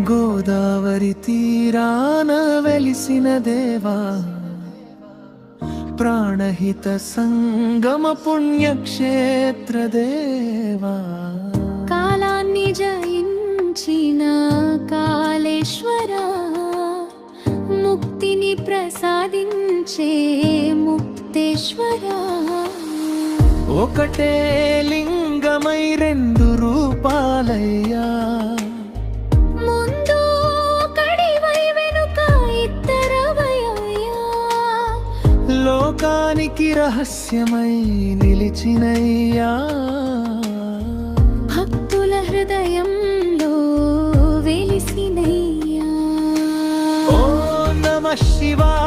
గోదావరి తీరాన వెలిసిన దేవా, ప్రాణహిత సంగమ పుణ్యక్షేత్ర దేవా, కాలాన్ని జయించిన కాళేశ్వరా, ముక్తిని ప్రసాదించే ముక్తేశ్వరా, ఒకటే లింగమై రెండు రూపాలయ్యా, ముందు ఒకడివై వెనుక ఇద్దరవయ్యా, లోకానికి రహస్యమై నిలిచినయ్యా, భక్తుల హృదయంలో వెలిసినయ్యా. ఓ నమః శివాయ.